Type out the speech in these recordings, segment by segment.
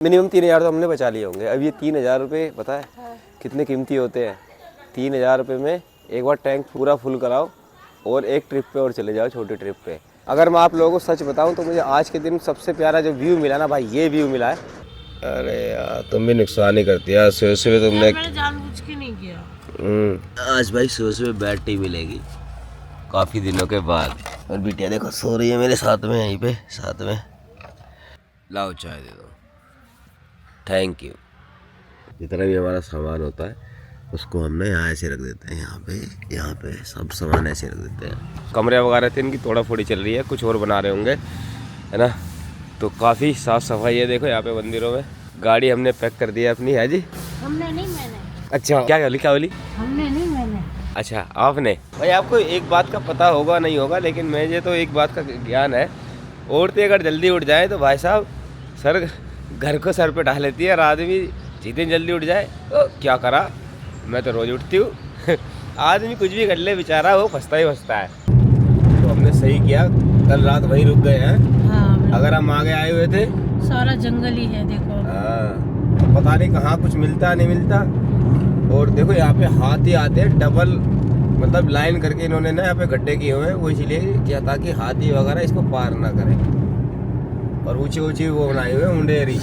Minimum 3,000 तो हमने बचा लिए होंगे। अब ये 3,000 रुपये पता है कितने कीमती होते हैं। 3,000 रुपये में एक बार टैंक पूरा फुल कराओ और एक ट्रिप पे और चले जाओ, छोटी ट्रिप पे। अगर मैं आप लोगों को सच बताऊं तो मुझे आज के दिन सबसे प्यारा जो व्यू मिला ना भाई, ये व्यू मिला है। अरे यार तुम भी नुकसान ही करती है। सुबह सुबह तुमने जानबूझ के नहीं किया। आज भाई सुबह सुबह बैड टी मिलेगी काफ़ी दिनों के बाद। और बिटिया देखो सो रही है मेरे साथ में, यहीं पे साथ में। लाओ चाय दे दो। Thank you. जितना भी हमारा सामान होता है उसको हमने यहाँ ऐसे रख देते हैं, यहाँ पे सब सामान ऐसे रख देते हैं। कमरे वगैरह थे इनकी तोड़ा फोड़ी चल रही है, कुछ और बना रहे होंगे है ना। तो काफ़ी साफ़ सफाई है। देखो यहाँ पे मंदिरों में गाड़ी हमने पैक कर दी है अपनी, है जी। हमने नहीं, मैंने। अच्छा क्या बोली? हमने नहीं, मैंने। अच्छा आपने। भाई आपको एक बात का पता होगा नहीं होगा, लेकिन मुझे तो एक बात का ज्ञान है। औरतें अगर जल्दी उठ जाए तो भाई साहब सर घर को सर पे डाल लेती है, और आदमी जितनी जल्दी उठ जाए तो क्या करा। मैं तो रोज़ उठती हूँ आदमी कुछ भी कर ले बेचारा वो फंसता ही फंसता है। तो हमने सही किया, कल रात वहीं रुक गए हैं। हाँ, अगर हम आगे आए हुए थे सारा जंगल ही है देखो। हाँ, पता नहीं कहाँ कुछ मिलता नहीं मिलता। और देखो यहाँ पे हाथी आते हैं डबल, मतलब लाइन करके इन्होंने ना यहाँ पे गड्ढे किए हुए हैं, वो इसीलिए किया ताकि हाथी वगैरह इसको पार ना करें। और ऊंची ऊंची वो बनाए हुए मुंडेरी,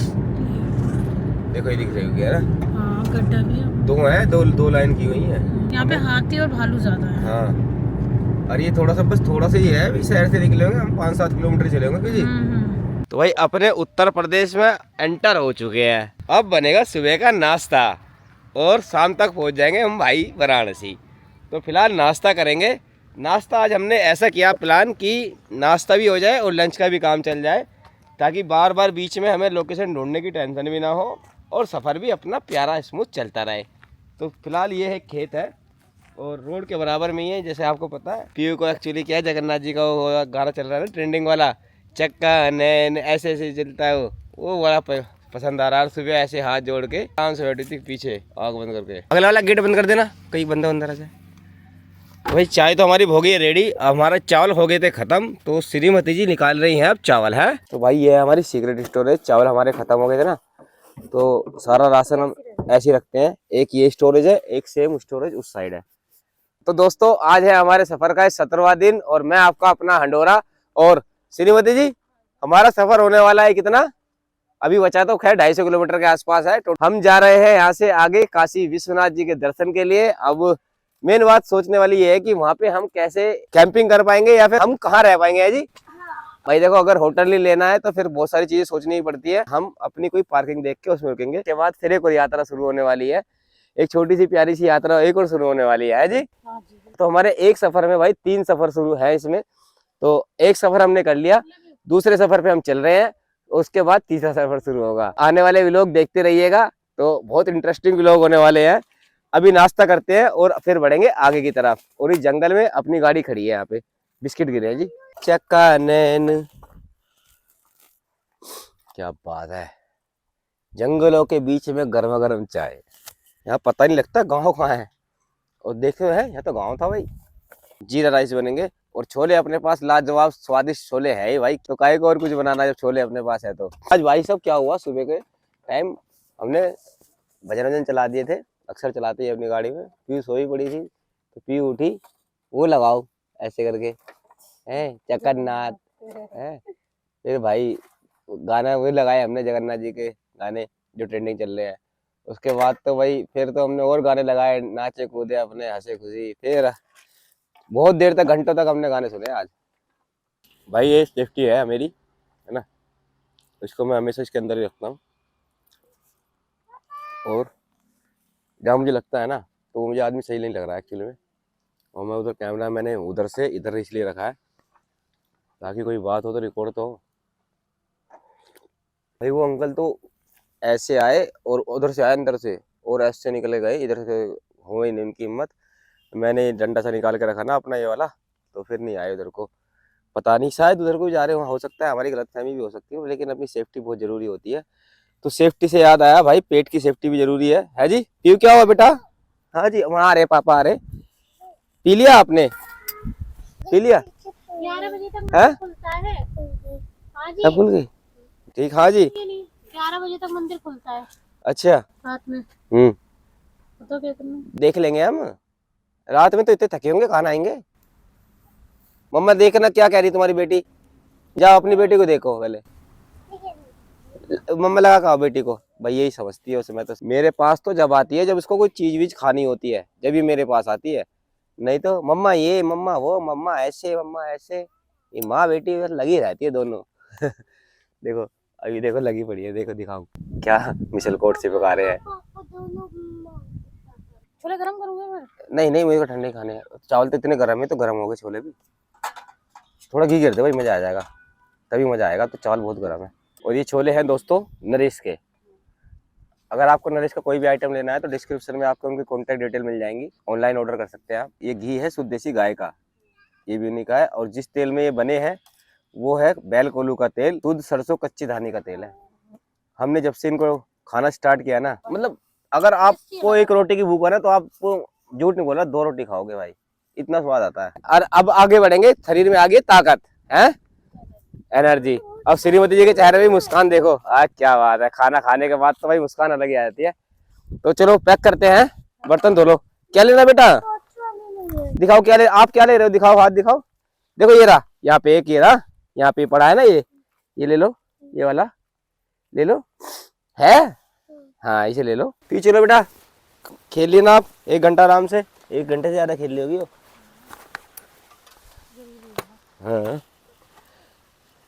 देखो ये दिख रही होगी है ना। हाँ, गड्ढा भी है। दो लाइन की हुई है। यहाँ पे हाथी और भालू ज्यादा है। हाँ, और ये थोड़ा सा ही है, शहर से निकले होंगे हम 5-7 किलोमीटर चले होंगे जी। तो भाई अपने उत्तर प्रदेश में एंटर हो चुके हैं। अब बनेगा सुबह का नाश्ता और शाम तक पहुंच जाएंगे हम भाई वाराणसी। तो फिलहाल नाश्ता करेंगे। नाश्ता आज हमने ऐसा किया प्लान कि नाश्ता भी हो जाए और लंच का भी काम चल जाए, ताकि बार बार बीच में हमें लोकेशन ढूंढने की टेंशन भी ना हो और सफ़र भी अपना प्यारा स्मूथ चलता रहे। तो फिलहाल ये है खेत है और रोड के बराबर में ही है। जैसे आपको पता है पीयू को एक्चुअली क्या है, जगन्नाथ जी का वो गाना चल रहा है ना ट्रेंडिंग वाला, चक्का नैन ऐसे ऐसे चलता है वो बड़ा पसंद आ रहा है। सुबह ऐसे हाथ जोड़ के आराम से बैठी थी पीछे आग बंद करके। अगला वाला गेट बंद कर देना, कहीं बंदा अंदर आ जाए। भाई चाय तो हमारी हो गई है रेडी। हमारा चावल हो गए थे खत्म, तो श्रीमती जी निकाल रही हैं अब चावल है। तो भाई ये है हमारी सीक्रेट स्टोरेज। चावल हमारे खत्म हो गए थे ना, तो सारा राशन हम ऐसे ही रखते हैं। एक ये स्टोरेज है, एक सेम स्टोरेज उस साइड है। तो दोस्तों आज है हमारे सफर का 17वां दिन और मैं आपका अपना हंडोरा। और श्रीमती जी हमारा सफर होने वाला है कितना, अभी बचा तो खैर 250 किलोमीटर के आसपास है। तो हम जा रहे हैं यहाँ से आगे काशी विश्वनाथ जी के दर्शन के लिए। अब मेन बात सोचने वाली ये है कि वहाँ पे हम कैसे कैंपिंग कर पाएंगे या फिर हम कहाँ रह पाएंगे है जी। भाई देखो अगर होटल ही लेना है तो फिर बहुत सारी चीजें सोचनी ही पड़ती है। हम अपनी कोई पार्किंग देख के उसमें रुकेंगे। के बाद फिर एक और यात्रा शुरू होने वाली है, एक छोटी सी प्यारी सी यात्रा एक और शुरू होने वाली है जी। तो हमारे एक सफर में भाई 3 सफर शुरू है इसमें। तो एक सफर हमने कर लिया, दूसरे सफर पे हम चल रहे हैं, उसके बाद तीसरा सफर शुरू होगा। आने वाले व्लॉग देखते रहिएगा, तो बहुत इंटरेस्टिंग व्लॉग होने वाले हैं। अभी नाश्ता करते हैं और फिर बढ़ेंगे आगे की तरफ। और इस जंगल में अपनी गाड़ी खड़ी है, यहाँ पे बिस्किट गिरे हैं जी। चक्का नैन, क्या बात है, जंगलों के बीच में गर्मा गर्म चाय। यहाँ पता नहीं लगता गाँव कहाँ है। और देखे है यहाँ तो गाँव था भाई। जीरा राइस बनेंगे और छोले अपने पास लाजवाब स्वादिष्ट छोले है ही भाई। तो काहे को और कुछ बनाना जब छोले अपने पास है। तो आज भाई सब क्या हुआ, सुबह के टाइम हमने भजन वजन चला दिए थे, अक्सर चलाते हैं अपनी गाड़ी में। पी सोई पड़ी थी तो पी उठी, वो लगाओ ऐसे करके है जगन्नाथ है। फिर भाई गाना वही लगाए हमने जगन्नाथ जी के गाने जो ट्रेंडिंग चल रहे हैं। उसके बाद तो भाई फिर तो हमने और गाने लगाए, नाचे कूदे अपने हंसे खुशी। फिर बहुत देर तक घंटों तक हमने गाने सुने आज। भाई ये सेफ्टी है मेरी है ना, इसको मैं हमेशा इसके अंदर ही रखता हूँ। और जहाँ मुझे लगता है ना तो वो मुझे आदमी सही नहीं लग रहा है एक्चुअली में। और मैं उधर कैमरा मैंने उधर से इधर इसलिए रखा है ताकि कोई बात हो तो रिकॉर्ड तो हो। भाई वो अंकल तो ऐसे आए और उधर से आए अंदर से और ऐसे निकले गए, इधर से हो ही नहीं उनकी हिम्मत। मैंने डंडा सा निकाल के रखा ना अपना ये वाला, तो फिर नहीं आए उधर को। पता नहीं शायद उधर को जा रहे हो सकता है, हमारी गलतफहमी भी हो सकती है, लेकिन अपनी सेफ्टी बहुत जरूरी होती है। तो सेफ्टी से याद आया भाई, पेट की सेफ्टी भी जरूरी है जी। पीयू क्या हुआ बेटा? हाँ जी वहाँ आ रहे पापा आ रहे। पी लिया आपने? पी लिया? 11 बजे तक है खुलता है। हाँ जी। सब भूल गई? ठीक हाँ जी। 11 बजे तक मंदिर खुलता है अच्छा। रात में। तो क्या करना? देख लेंगे हम। रात में तो इतने थके होंगे, कहाँ आएंगे। मम्मा देखना क्या कह रही तुम्हारी बेटी। जाओ अपनी बेटी को देखो पहले। मम्मा लगा कहा बेटी को, भाई यही समझती है उसमें। तो मेरे पास तो जब आती है, जब इसको कोई चीज वीज खानी होती है, जब ये मेरे पास आती है। नहीं तो मम्मा ये, मम्मा वो, मम्मा ऐसे, मम्मा ऐसे। ये माँ बेटी लगी रहती है दोनों। देखो अभी देखो लगी पड़ी है, देखो दिखाऊं क्या मिसल कोट से पका रहे हैं। छोले गरम करूंगा मैं। नहीं नहीं, मुझे को ठंडे खाने हैं। चावल तो इतने गर्म है, तो गर्म हो गए छोले भी। थोड़ा घी गिर दे भाई, मजा आ जाएगा, तभी मजा आएगा। तो चावल बहुत गर्म है। और ये छोले हैं दोस्तों नरेश के। अगर आपको नरेश का कोई भी आइटम लेना है तो डिस्क्रिप्शन में आपको उनकी कॉन्टैक्ट डिटेल मिल जाएंगी, ऑनलाइन ऑर्डर कर सकते हैं आप। ये घी है शुद्ध देसी गाय का, ये भी उन्हीं का है। और जिस तेल में ये बने हैं वो है बैल कोल्हू का तेल, शुद्ध सरसों कच्ची धानी का तेल है। हमने जब से इनको खाना स्टार्ट किया ना, मतलब अगर आपको एक रोटी की भूख है ना, तो आपको झूठ नहीं बोला 2 रोटी खाओगे भाई, इतना स्वाद आता है। और अब आगे बढ़ेंगे, शरीर में आ गई ताकत है, एनर्जी। अब श्रीमती जी के चेहरे पे मुस्कान देखो, आज क्या बात है। खाना खाने के बाद तो भाई मुस्कान अलग ही आ जाती है। तो चलो पैक करते हैं, बर्तन धो लो। क्या लेना बेटा, दिखाओ क्या ले, आप क्या ले रहे हो, दिखाओ हाथ दिखाओ। देखो ये रहा, यहाँ पे एक, ये रहा यहाँ पे पड़ा है ना, ये ले लो, ये वाला ले लो, है हाँ इसे ले लो। फिर चलो बेटा खेल लेना आप 1 घंटा आराम से, 1 घंटे से ज्यादा खेल ली होगी वो। हाँ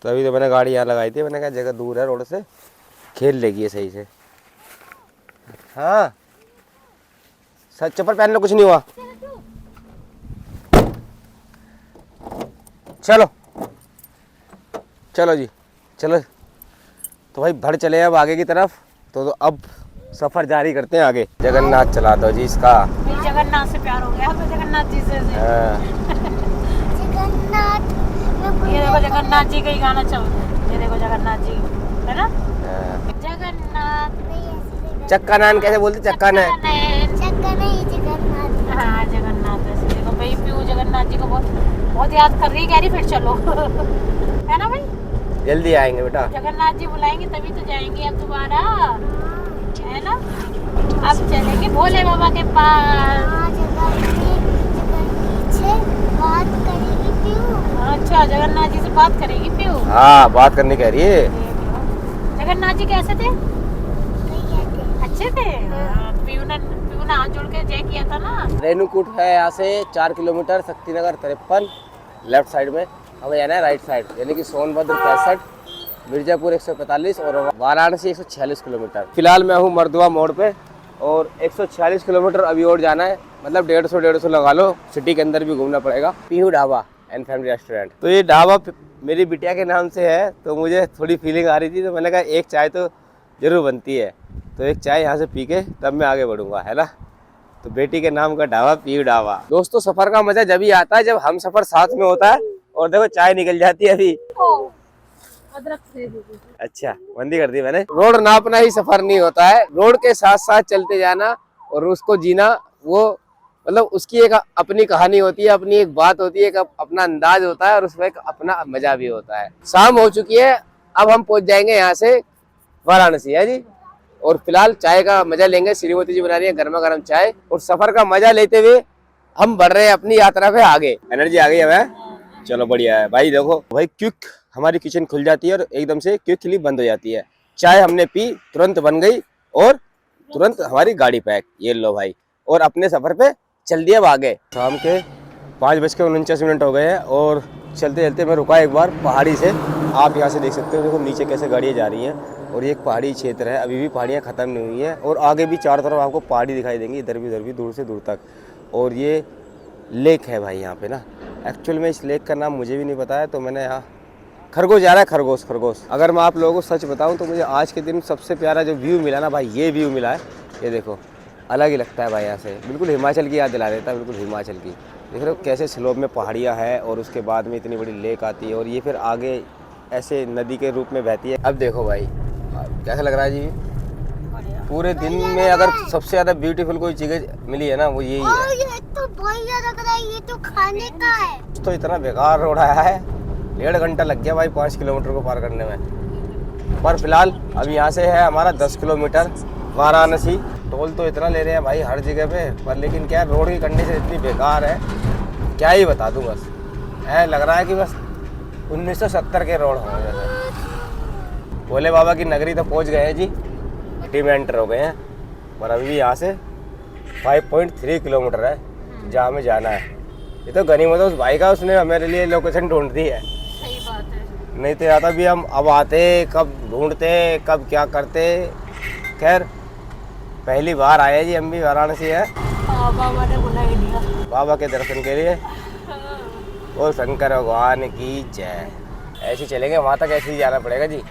तभी तो मैंने गाड़ी यहाँ लगाई थी, मैंने कहा जगह दूर है रोड से, खेल लेगी सही से। हाँ सच चप्पल पहन लो, कुछ नहीं हुआ। चलो चलो जी चलो। तो भाई बढ़ चले अब आगे की तरफ। तो अब सफर जारी करते हैं आगे। जगन्नाथ चला दो जी इसका। जगन्नाथ से प्यार हो गया तो जगन्नाथ जी से। ये देखो जगन्नाथ जी का ही गाना चल रहा है, ये देखो जगन्नाथ जी है ना। जगन्नाथ चक्का नान कैसे बोलते, चक्का नान। हाँ जगन्नाथ ऐसे देखो भाई, पीयू जगन्नाथ जी को बहुत याद कर रही है, कह रही फिर चलो। है ना भाई, जल्दी आएंगे बेटा। जगन्नाथ जी बुलाएंगे तभी तो जाएंगे अब दोबारा, है ना। अब चलेंगे भोले बाबा के पास। अच्छा जगन्नाथ जी से बात करेगी पीयू। हाँ बात करने कह रही है। जगन्नाथ जी कैसे थे, अच्छे थे। पीयू ने हाथ जोड़ के जय किया था ना। रेणुकूट है यहाँ से 4 किलोमीटर, शक्तिनगर 53 लेफ्ट साइड में, हमें जाना है राइट साइड, यानी कि सोनभद्र 65, मिर्जापुर 145 और वाराणसी 146 किलोमीटर। फिलहाल मैं हूँ मर्दुआ मोड़ पे और 146 किलोमीटर अभी और जाना है, मतलब 150 लगा लो। सिटी के अंदर भी घूमना पड़ेगा। PU dhaba and family restaurant. तो ये ढाबा मेरी बिटिया के नाम से है, तो मुझे थोड़ी फीलिंग आ रही थी, तो मैंने कहा एक चाय तो जरूर बनती है, तो एक चाय यहाँ से पी के तब मैं आगे बढ़ूंगा, है ना। तो बेटी के नाम का ढाबा पीयू ढाबा। दोस्तों सफर का मजा जब ही आता है जब हम सफर साथ में होता है। और देखो चाय निकल जाती है अभी। अदरक से अच्छा बंदी कर दी मैंने। रोड नापना ही सफर नहीं होता है, रोड के साथ साथ चलते जाना और उसको जीना, वो मतलब उसकी एक अपनी कहानी होती है, अपनी एक बात होती है, एक अपना अंदाज होता है और उसमें एक अपना मजा भी होता है। शाम हो चुकी है, अब हम पहुंच जाएंगे यहाँ से वाराणसी, है जी। और फिलहाल चाय का मजा लेंगे, श्रीमती जी बना रही है गर्मा गर्म चाय, और सफर का मजा लेते हुए हम बढ़ रहे हैं अपनी यात्रा पे आगे। एनर्जी आ गई हमें, चलो बढ़िया है भाई। देखो भाई क्विक हमारी किचन खुल जाती है और एकदम से क्विकली बंद हो जाती है। चाय हमने पी, तुरंत बन गई और तुरंत हमारी गाड़ी पैक। ये लो भाई, और अपने सफर पे चल दिया अब आगे। शाम के 5:49 हो गए हैं और चलते चलते मैं रुका एक बार पहाड़ी से। आप यहाँ से देख सकते हो, देखो नीचे कैसे गाड़ियाँ जा रही हैं। और ये एक पहाड़ी क्षेत्र है, अभी भी पहाड़ियाँ ख़त्म नहीं हुई हैं और आगे भी चारों तरफ आपको पहाड़ी दिखाई देंगी, इधर भी उधर भी, दूर से दूर तक। और ये लेक है भाई यहाँ पे ना। एक्चुअल में इस लेक का नाम मुझे भी नहीं पता है, तो मैंने यहाँ खरगोश जा रहा है, खरगोश। अगर मैं आप लोगों को सच बताऊँ तो मुझे आज के दिन सबसे प्यारा जो व्यू मिला ना भाई, ये व्यू मिला है। ये देखो अलग ही लगता है भाई, यहाँ से बिल्कुल हिमाचल की याद दिला देता है, बिल्कुल हिमाचल की। देख रहे हो कैसे स्लोप में पहाड़ियाँ हैं और उसके बाद में इतनी बड़ी लेक आती है और ये फिर आगे ऐसे नदी के रूप में बहती है। अब देखो भाई कैसा लग रहा है जी, पूरे दिन में अगर सबसे ज्यादा ब्यूटीफुल कोई चीज मिली है ना वो यही है। ये तो बढ़िया लग रहा है, ये तो खाने का है। तो इतना बेकार रोड आया है, 1.5 घंटा लग गया भाई 5 किलोमीटर को पार करने में। पर फिलहाल अभी यहाँ से है हमारा 10 किलोमीटर वाराणसी। टोल तो इतना ले रहे हैं भाई हर जगह पे, पर लेकिन क्या रोड की कंडीशन इतनी बेकार है, क्या ही बता दूँ। बस ऐ लग रहा है कि बस 1970 के रोड हो जैसे। भोले बाबा की नगरी तो पहुँच गए हैं जी, सिटी में एंटर हो गए हैं, पर अभी भी यहाँ से 5.3 किलोमीटर है जहाँ हमें जाना है। ये तो गनीमत है उस भाई का, उसने हमारे लिए लोकेशन ढूंढ दी है। सही बात है। नहीं तो या तो भी हम अब आते, कब ढूंढते, कब क्या करते। खैर पहली बार आए जी हम भी वाराणसी है, बाबा ने बुला ही दिया बाबा के दर्शन के लिए। और शंकर भगवान की जय। ऐसे चलेंगे वहाँ तक, ऐसे ही जाना पड़ेगा जी।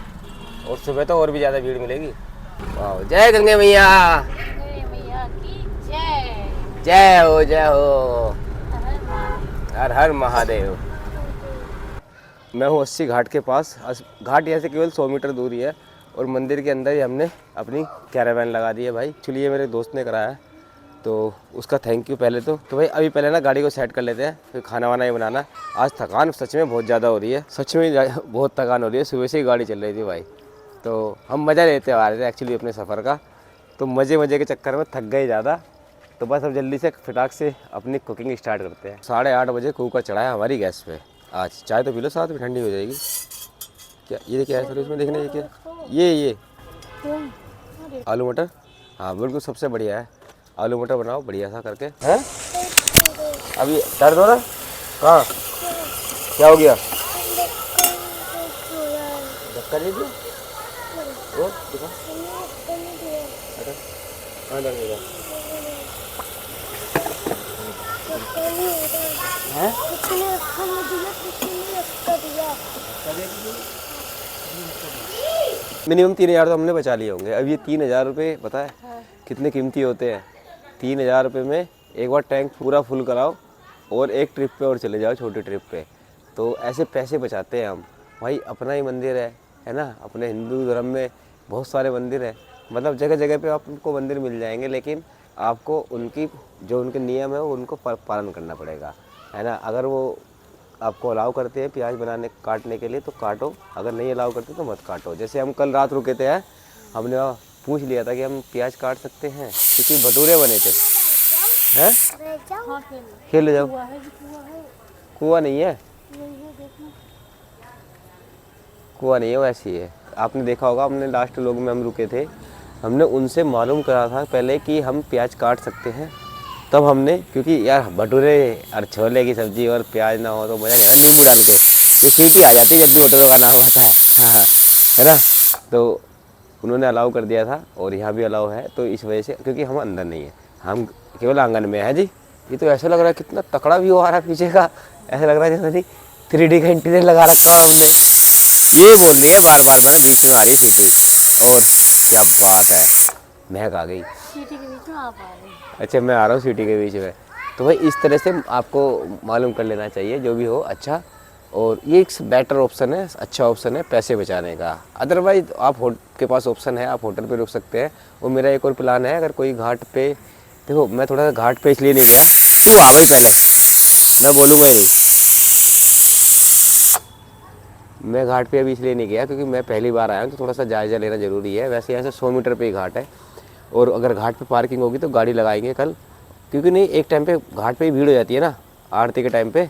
और सुबह तो और भी ज़्यादा भीड़ मिलेगी। वाह, जय गंगे मैया, गंगे मैया की जय। जय हो जय हो, हर हर हर महादेव। मैं हूँ 80 घाट के पास। घाट यहाँ से केवल 100 मीटर दूर ही है और मंदिर के अंदर ही हमने अपनी कैरावैन लगा दी है भाई। एक्चुअली ये मेरे दोस्त ने कराया है, तो उसका थैंक यू पहले तो भाई अभी पहले ना गाड़ी को सेट कर लेते हैं, फिर खाना वाना ही बनाना। आज थकान सच में बहुत ज़्यादा हो रही है, सच में बहुत थकान हो रही है। सुबह से ही गाड़ी चल रही थी भाई, तो हम मज़ा लेते आ रहे थे एक्चुअली अपने सफ़र का, तो मज़े के चक्कर में थक गए ज़्यादा। तो बस अब जल्दी से फटाक से अपनी कुकिंग स्टार्ट करते हैं। 8:30 बजे कुकर चढ़ाया हमारी गैस पे। आज चाय तो पी लो साथ में, ठंडी हो जाएगी। क्या ये क्या है सर इसमें देखने, ये क्या, ये आलू मटर, हाँ बिल्कुल सबसे बढ़िया है। आलू मटर बनाओ बढ़िया सा करके। हैं अभी दर्द हो रहा, हाँ क्या हो गया, धक्का दे दिया, वो दिखा, हाँ दर्द हो गया है। मिनिमम 3,000 तो हमने बचा लिए होंगे। अब ये 3,000 रुपये पता है कितने कीमती होते हैं। 3,000 रुपये में एक बार टैंक पूरा फुल कराओ और एक ट्रिप पे और चले जाओ, छोटी ट्रिप पे। तो ऐसे पैसे बचाते हैं हम भाई। अपना ही मंदिर है ना। अपने हिंदू धर्म में बहुत सारे मंदिर है, मतलब जगह जगह पे आपको मंदिर मिल जाएंगे, लेकिन आपको उनकी जो उनके नियम है उनको पालन करना पड़ेगा, है ना। अगर वो आपको अलाउ करते हैं प्याज बनाने काटने के लिए तो काटो, अगर नहीं अलाउ करते तो मत काटो। जैसे हम कल रात रुके थे, हमने पूछ लिया था कि हम प्याज काट सकते हैं, क्योंकि भटूरे बने थे। हैं खेल जाओ, कुआं नहीं है, कुआं नहीं है, वैसी है। आपने देखा होगा, हमने लास्ट लोग में हम रुके थे, हमने उनसे मालूम करा था पहले कि हम प्याज काट सकते हैं, तब हमने, क्योंकि यार भटूरे और छोले की सब्ज़ी और प्याज ना हो तो मज़ा नहीं आता नींबू डाल के, तो सीटी आ जाती है जब भी भटूरे का नाम आता है, है ना। तो उन्होंने अलाउ कर दिया था और यहाँ भी अलाउ है, तो इस वजह से, क्योंकि हम अंदर नहीं है, हम केवल आंगन में है जी। ये तो ऐसा लग रहा है कितना तकड़ा व्यू आ रहा है पीछे का, ऐसा लग रहा है जैसे 3D का इंटीरियर लगा रखा है हमने। ये बोल रही है बार बार, मैंने बीच में आ रही सीटी, और क्या बात है, महक आ गई सीटी के बीच में आप आ रहे हैं। अच्छा मैं आ रहा हूँ सीटी के बीच में। तो भाई इस तरह से आपको मालूम कर लेना चाहिए जो भी हो। अच्छा, और ये एक बेटर ऑप्शन है, अच्छा ऑप्शन है पैसे बचाने का। अदरवाइज आप के पास ऑप्शन है, आप होटल पे रुक सकते हैं। और मेरा एक और प्लान है, अगर कोई घाट पे, देखो मैं थोड़ा सा घाट पे इसलिए नहीं गया, तू आ गई पहले, मैं बोलूँगा ही नहीं, मैं घाट पे अभी इसलिए नहीं गया क्योंकि मैं पहली बार आया हूँ, तो थोड़ा सा जायज़ा लेना ज़रूरी है। वैसे यहाँ से 100 मीटर पे ही घाट है, और अगर घाट पे पार्किंग होगी तो गाड़ी लगाएंगे कल, क्योंकि नहीं एक टाइम पे घाट पे ही भीड़ हो जाती है ना, आरती के टाइम पे,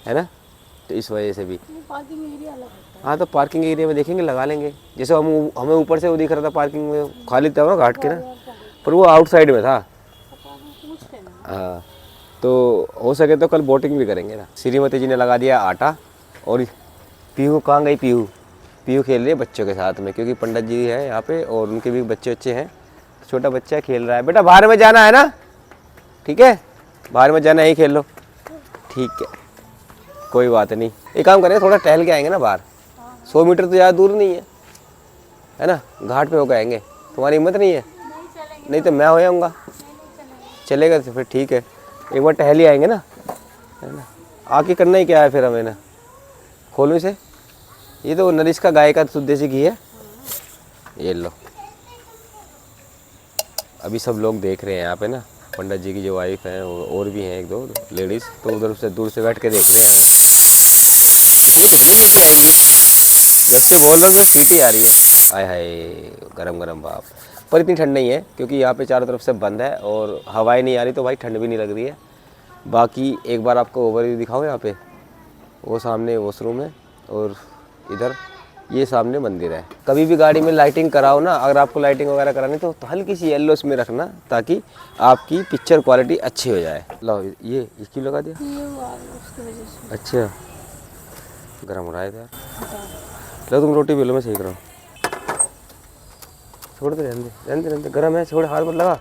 है ना। तो इस वजह से भी पार्किंग एरिया अलग होता है। हाँ, तो पार्किंग एरिया में देखेंगे, लगा लेंगे। जैसे हमें ऊपर से वो दिख रहा था पार्किंग में खाली था ना घाट के ना, पर वो आउटसाइड में था। हाँ, तो हो सके तो कल बोटिंग भी करेंगे ना। श्रीमती जी ने लगा दिया आटा, और पीहू कहाँ गई, पीहू खेल रही है बच्चों के साथ में, क्योंकि पंडित जी है यहाँ पे और उनके भी बच्चे अच्छे हैं। छोटा बच्चा खेल रहा है। बेटा बाहर में जाना है ना, ठीक है, बाहर में जाना ही, खेल लो, ठीक है, कोई बात नहीं। एक काम करेंगे, थोड़ा टहल के आएंगे ना बाहर, 100 मीटर तो ज़्यादा दूर नहीं है ना, घाट पे होकर आएंगे। तुम्हारी हिम्मत नहीं है? नहीं तो मैं हो जाऊँगा, चलेगा तो फिर ठीक है, एक बार टहल ही आएंगे ना, है ना। आके करना ही क्या है फिर हमें ना, खोलूँ इसे, ये तो नरिश का गाय का शुद्ध देसी घी है, ये लो। अभी सब लोग देख रहे हैं यहाँ पे ना, पंडित जी की जो वाइफ है और भी हैं 1-2 लेडीज़, तो उधर से दूर से बैठ के देख रहे हैं। ये भैया लेके आएंगे, जब से बोल रहा हूँ सीटी आ रही है। आय हाय गरम गरम भाप। पर इतनी ठंड नहीं है क्योंकि यहाँ पे चारों तरफ से बंद है और हवाएं नहीं आ रही, तो भाई ठंड भी नहीं लग रही है। बाकी एक बार आपको ओवरव्यू दिखाओ। यहाँ पे वो सामने वॉशरूम है और इधर ये सामने मंदिर है। कभी भी गाड़ी में लाइटिंग कराओ ना, अगर आपको लाइटिंग वगैरह करानी तो हल्की सी येलो में रखना, ताकि आपकी पिक्चर क्वालिटी अच्छी हो जाए। लो ये क्यों लगा दिया? उसकी वजह से। अच्छा गर्म हो रहा है यार। लो तुम रोटी बेलो, मैं सेक रहा हूँ। छोड़ दे, रहने दे, रहने दे, रहने दे, गर्म है, छोड़, हाथ मत लगा।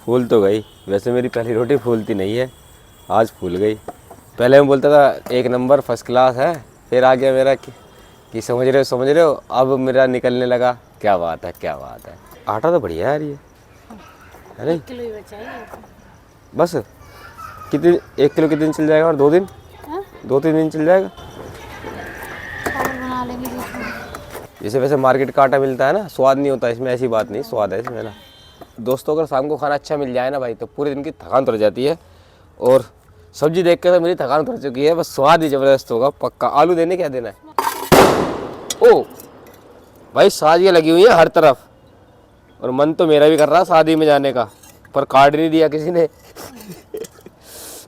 फूल तो गई, वैसे मेरी पहली रोटी फूलती नहीं है, आज फूल गई। पहले मैं बोलता था एक नंबर फर्स्ट क्लास है, फिर आ गया मेरा कि समझ रहे हो, अब मेरा निकलने लगा। क्या बात है, क्या बात है। आटा तो बढ़िया है यार ये, है नहीं? 1 किलो ही बचाइए बस कितने, 1 किलो कितने दिन चल जाएगा? और 2 दिन, 2-3 दिन चल जाएगा। और बना लेंगे बीच में। जैसे वैसे मार्केट का आटा मिलता है ना, स्वाद नहीं होता इसमें, ऐसी बात नहीं, स्वाद है इसमें ना। दोस्तों अगर शाम को खाना अच्छा मिल जाए ना भाई, तो पूरे दिन की थकान उतर जाती है। और सब्जी देख के तो मेरी थकान उतर चुकी है, बस स्वाद ही ज़बरदस्त होगा पक्का। आलू देने क्या देना है? ओ भाई शादियाँ लगी हुई है हर तरफ, और मन तो मेरा भी कर रहा शादी में जाने का, पर कार्ड नहीं दिया किसी ने।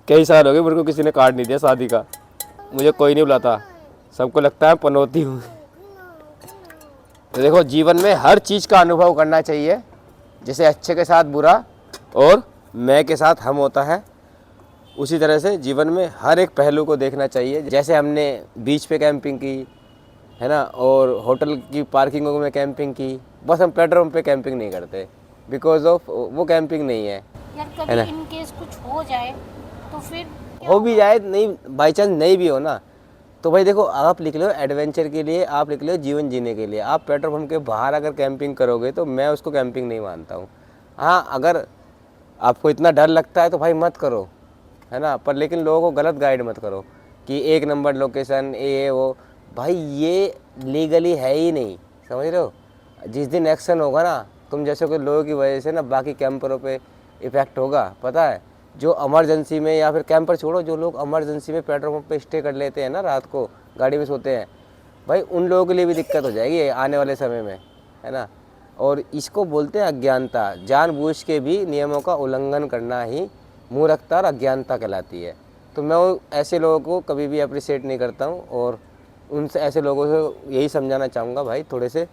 कई साल हो गए मेरे को किसी ने कार्ड नहीं दिया शादी का, मुझे कोई नहीं बुलाता, सबको लगता है पनौती हूँ। तो देखो जीवन में हर चीज़ का अनुभव करना चाहिए, जैसे अच्छे के साथ बुरा और मैं के साथ हम होता है, उसी तरह से जीवन में हर एक पहलू को देखना चाहिए। जैसे हमने बीच पे कैंपिंग की है ना, और होटल की पार्किंगों में कैंपिंग की, बस हम पेट्रोल पंप पे कैंपिंग नहीं करते बिकॉज ऑफ वो कैंपिंग नहीं है। यार कभी इन केस कुछ हो जाए तो फिर हो भी जाए, नहीं बाई चांस नहीं भी हो ना, तो भाई देखो आप लिख लो एडवेंचर के लिए, आप लिख लो जीवन जीने के लिए। आप पेट्रोल पंप के बाहर अगर कैंपिंग करोगे तो मैं उसको कैंपिंग नहीं मानता हूँ। हाँ अगर आपको इतना डर लगता है तो भाई मत करो, है ना, पर लेकिन लोगों को गलत गाइड मत करो कि 1 नंबर लोकेशन ये वो, भाई ये लीगली है ही नहीं, समझ रहे हो। जिस दिन एक्शन होगा ना, तुम जैसे कोई लोगों की वजह से ना बाकी कैंपरों पे इफेक्ट होगा, पता है। जो इमरजेंसी में, या फिर कैंपर छोड़ो, जो लोग इमरजेंसी में पेट्रोल पंप पे स्टे कर लेते हैं ना, रात को गाड़ी में सोते हैं, भाई उन लोगों के लिए भी दिक्कत हो जाएगी आने वाले समय में, है ना। और इसको बोलते हैं अज्ञानता। जानबूझ के भी नियमों का उल्लंघन करना ही मूर्खता और अज्ञानता कहलाती है। तो मैं ऐसे लोगों को कभी भी अप्रिशिएट नहीं करता हूँ, और उनसे, ऐसे लोगों से यही समझाना चाहूँगा भाई थोड़े से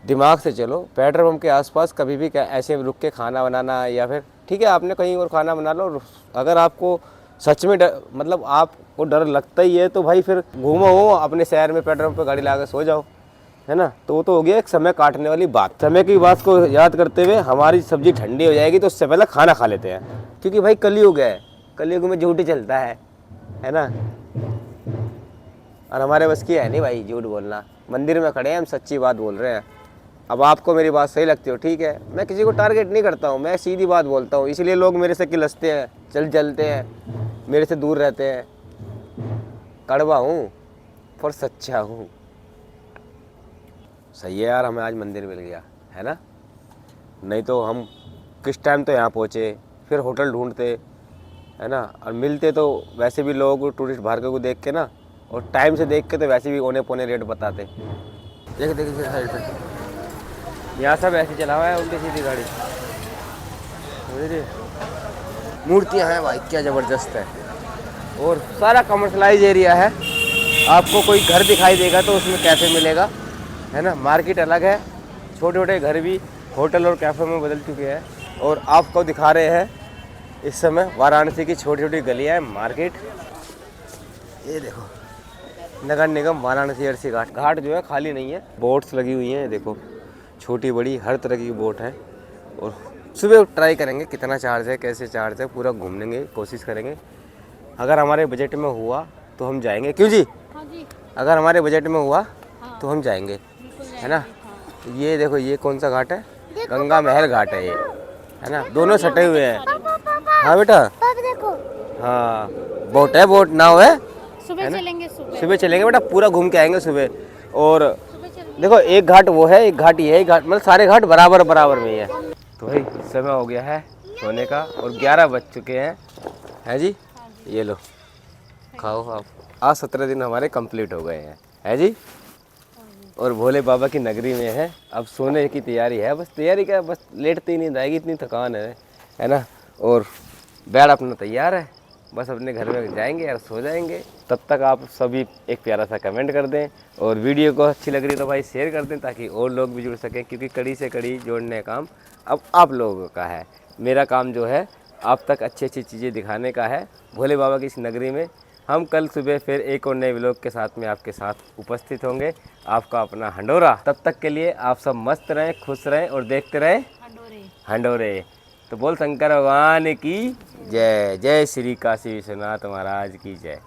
दिमाग से चलो। पेट्रोल पंप के आसपास कभी भी ऐसे रुक के खाना बनाना, या फिर ठीक है आपने कहीं और खाना बना लो, अगर आपको सच में मतलब आपको डर लगता ही है तो भाई फिर घूमो अपने शहर में, पेट्रोल पंप पे गाड़ी लगा सो जाओ, है ना। तो वो तो हो गया एक समय काटने वाली बात। समय की बात को याद करते हुए हमारी सब्जी ठंडी हो जाएगी तो उससे पहले खाना खा लेते हैं, क्योंकि भाई कलयुग है, कलयुग में झूठ ही चलता है ना। और हमारे बस की है नहीं भाई झूठ बोलना। मंदिर में खड़े हैं हम, सच्ची बात बोल रहे हैं। अब आपको मेरी बात सही लगती हो ठीक है, मैं किसी को टारगेट नहीं करता हूँ, मैं सीधी बात बोलता हूँ, इसलिए लोग मेरे से किलसते हैं, जलते हैं, मेरे से दूर रहते हैं। कड़वा हूँ पर सच्चा हूँ। सही है यार, हमें आज मंदिर मिल गया है ना, नहीं तो हम किस टाइम तो यहाँ पहुँचे, फिर होटल ढूंढते, है ना। और मिलते तो वैसे भी लोगों को, टूरिस्ट बाहर को देख के ना, और टाइम से देख के तो वैसे भी औने पौने रेट बताते। देख साइड पे यहाँ सब ऐसे चला हुआ है, उल्टी सीधी गाड़ी। मूर्तियाँ हैं भाई, क्या ज़बरदस्त है, और सारा कमर्शलाइज एरिया है। आपको कोई घर दिखाई देगा तो उसमें कैफ़े मिलेगा, है ना। मार्केट अलग है, छोटे छोटे घर भी होटल और कैफ़े में बदल चुके हैं। और आपको दिखा रहे हैं इस समय वाराणसी की छोटी छोटी गलियाँ हैं, मार्केट। ये देखो नगर निगम वाराणसी अर्सी घाट। घाट जो है खाली नहीं है, बोट्स लगी हुई हैं, देखो छोटी बड़ी हर तरह की बोट है। और सुबह ट्राई करेंगे कितना चार्ज है, कैसे चार्ज है, पूरा घूमने की कोशिश करेंगे। अगर हमारे बजट में हुआ तो हम जाएंगे। क्यों जी? हाँ जी। अगर हमारे बजट में हुआ हाँ। तो हम जाएंगे, है ना। हाँ। ये देखो ये कौन सा घाट है? गंगा महल घाट है ये, है ना। दोनों सटे हुए हैं। हाँ बेटा, देखो। हाँ बोट है, बोट नाव है। सुबह चलेंगे, सुबह चलेंगे बेटा, पूरा घूम के आएंगे सुबह। और देखो एक घाट वो है, एक घाट ये है, घाट मतलब सारे घाट बराबर बराबर में ही है। तो भाई समय हो गया है सोने का और 11 बज चुके हैं जी। ये लो खाओ आप। आज 17 दिन हमारे कंप्लीट हो गए हैं, है जी। और भोले बाबा की नगरी में है, अब सोने की तैयारी है। बस तैयारी क्या, बस लेटती नहीं आएगी, इतनी थकान है ना। और बेड अपना तैयार है, बस अपने घर में जाएंगे और सो जाएंगे। तब तक आप सभी एक प्यारा सा कमेंट कर दें और वीडियो को अच्छी लग रही तो भाई शेयर कर दें, ताकि और लोग भी जुड़ सकें, क्योंकि कड़ी से कड़ी जोड़ने का काम अब आप लोगों का है। मेरा काम जो है आप तक अच्छी अच्छी चीज़ें दिखाने का है भोले बाबा की इस नगरी में। हम कल सुबह फिर एक और नए व्लॉग के साथ में आपके साथ उपस्थित होंगे, आपका अपना हंडोरा। तब तक के लिए आप सब मस्त रहें, खुश रहें और देखते रहें हंडोरे। तो बोल शंकर भगवान की जय। जय श्री काशी विश्वनाथ महाराज की जय।